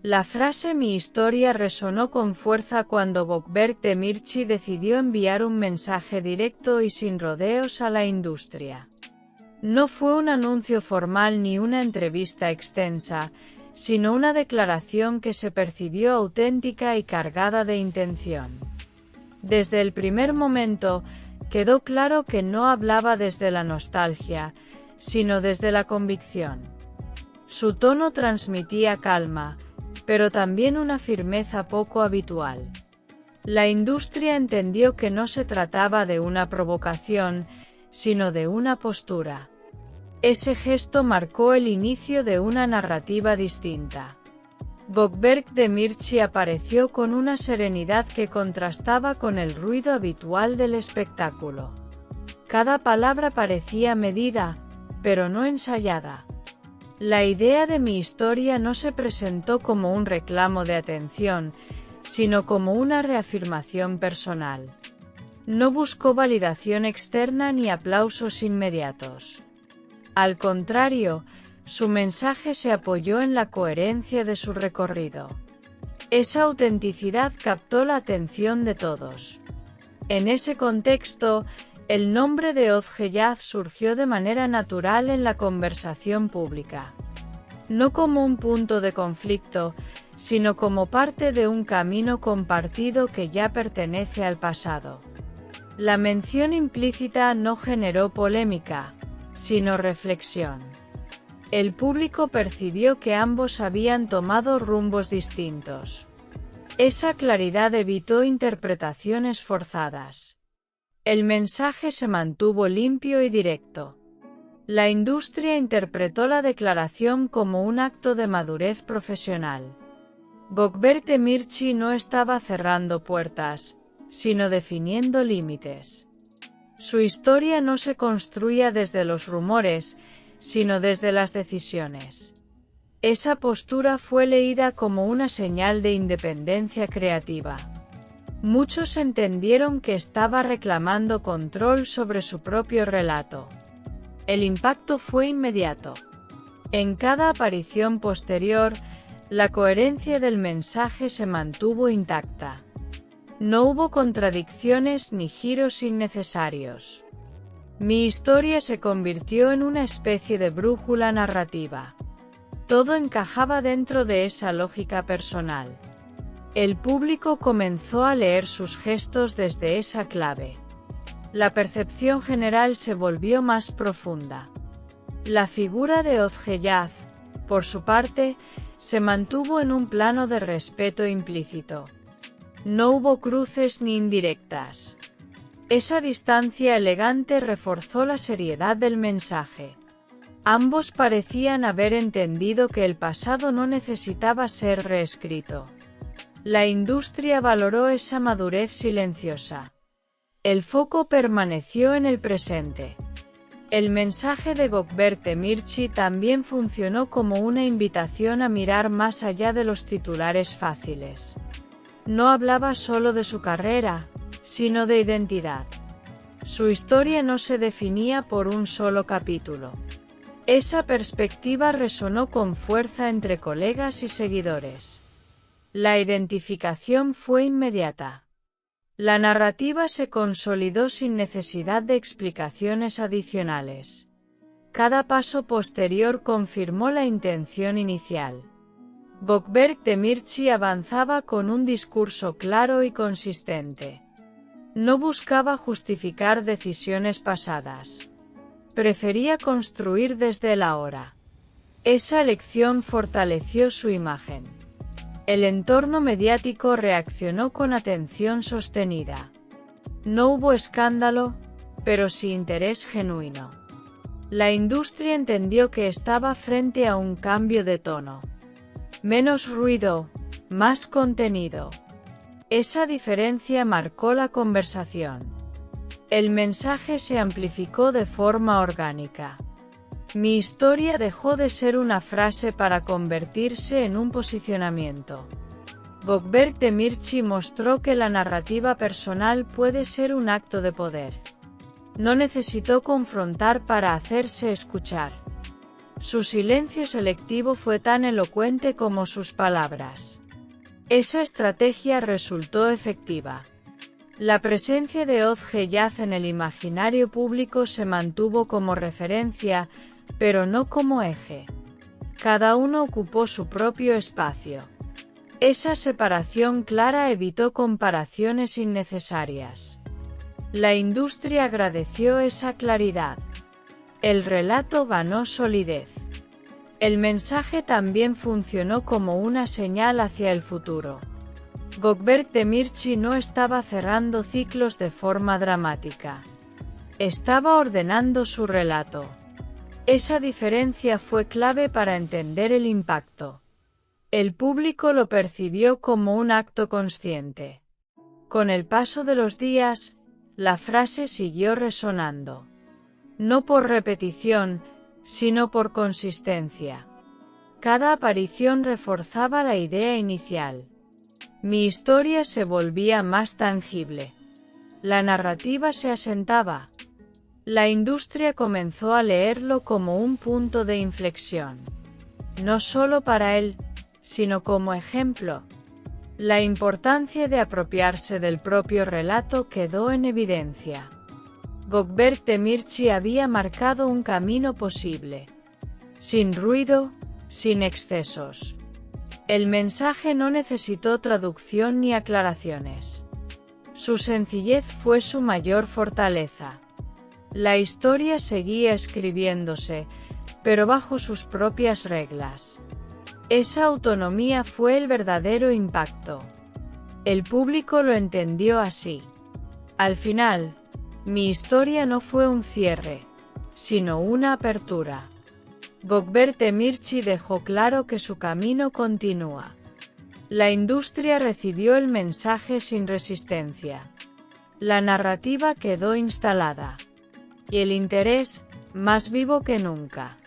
La frase "mi historia" resonó con fuerza cuando Gökberk Demirci decidió enviar un mensaje directo y sin rodeos a la industria. No fue un anuncio formal ni una entrevista extensa, sino una declaración que se percibió auténtica y cargada de intención. Desde el primer momento, quedó claro que no hablaba desde la nostalgia, sino desde la convicción. Su tono transmitía calma, pero también una firmeza poco habitual. La industria entendió que no se trataba de una provocación, sino de una postura. Ese gesto marcó el inicio de una narrativa distinta. Gökberk Demirci apareció con una serenidad que contrastaba con el ruido habitual del espectáculo. Cada palabra parecía medida, pero no ensayada. La idea de "mi historia" no se presentó como un reclamo de atención, sino como una reafirmación personal. No buscó validación externa ni aplausos inmediatos. Al contrario, su mensaje se apoyó en la coherencia de su recorrido. Esa autenticidad captó la atención de todos. En ese contexto, el nombre de Özgeljaz surgió de manera natural en la conversación pública. No como un punto de conflicto, sino como parte de un camino compartido que ya pertenece al pasado. La mención implícita no generó polémica, sino reflexión. El público percibió que ambos habían tomado rumbos distintos. Esa claridad evitó interpretaciones forzadas. El mensaje se mantuvo limpio y directo. La industria interpretó la declaración como un acto de madurez profesional. Gökberk Demirci no estaba cerrando puertas, sino definiendo límites. Su historia no se construía desde los rumores, sino desde las decisiones. Esa postura fue leída como una señal de independencia creativa. Muchos entendieron que estaba reclamando control sobre su propio relato. El impacto fue inmediato. En cada aparición posterior, la coherencia del mensaje se mantuvo intacta. No hubo contradicciones ni giros innecesarios. Mi historia se convirtió en una especie de brújula narrativa. Todo encajaba dentro de esa lógica personal. El público comenzó a leer sus gestos desde esa clave. La percepción general se volvió más profunda. La figura de Özgeljaz, por su parte, se mantuvo en un plano de respeto implícito. No hubo cruces ni indirectas. Esa distancia elegante reforzó la seriedad del mensaje. Ambos parecían haber entendido que el pasado no necesitaba ser reescrito. La industria valoró esa madurez silenciosa. El foco permaneció en el presente. El mensaje de Gökberk Demirci también funcionó como una invitación a mirar más allá de los titulares fáciles. No hablaba solo de su carrera, sino de identidad. Su historia no se definía por un solo capítulo. Esa perspectiva resonó con fuerza entre colegas y seguidores. La identificación fue inmediata. La narrativa se consolidó sin necesidad de explicaciones adicionales. Cada paso posterior confirmó la intención inicial. Gökberk Demirci avanzaba con un discurso claro y consistente. No buscaba justificar decisiones pasadas. Prefería construir desde el ahora. Esa elección fortaleció su imagen. El entorno mediático reaccionó con atención sostenida. No hubo escándalo, pero sí interés genuino. La industria entendió que estaba frente a un cambio de tono. Menos ruido, más contenido. Esa diferencia marcó la conversación. El mensaje se amplificó de forma orgánica. Mi historia dejó de ser una frase para convertirse en un posicionamiento. Gökberk Demirci mostró que la narrativa personal puede ser un acto de poder. No necesitó confrontar para hacerse escuchar. Su silencio selectivo fue tan elocuente como sus palabras. Esa estrategia resultó efectiva. La presencia de Odge-Jaz en el imaginario público se mantuvo como referencia, pero no como eje. Cada uno ocupó su propio espacio. Esa separación clara evitó comparaciones innecesarias. La industria agradeció esa claridad. El relato ganó solidez. El mensaje también funcionó como una señal hacia el futuro. Gökberk Demirci no estaba cerrando ciclos de forma dramática. Estaba ordenando su relato. Esa diferencia fue clave para entender el impacto. El público lo percibió como un acto consciente. Con el paso de los días, la frase siguió resonando. No por repetición, sino por consistencia. Cada aparición reforzaba la idea inicial. Mi historia se volvía más tangible. La narrativa se asentaba. La industria comenzó a leerlo como un punto de inflexión. No solo para él, sino como ejemplo. La importancia de apropiarse del propio relato quedó en evidencia. Gökberk Demirci había marcado un camino posible. Sin ruido, sin excesos. El mensaje no necesitó traducción ni aclaraciones. Su sencillez fue su mayor fortaleza. La historia seguía escribiéndose, pero bajo sus propias reglas. Esa autonomía fue el verdadero impacto. El público lo entendió así. Al final, mi historia no fue un cierre, sino una apertura. Gökberk Demirci dejó claro que su camino continúa. La industria recibió el mensaje sin resistencia. La narrativa quedó instalada. Y el interés, más vivo que nunca.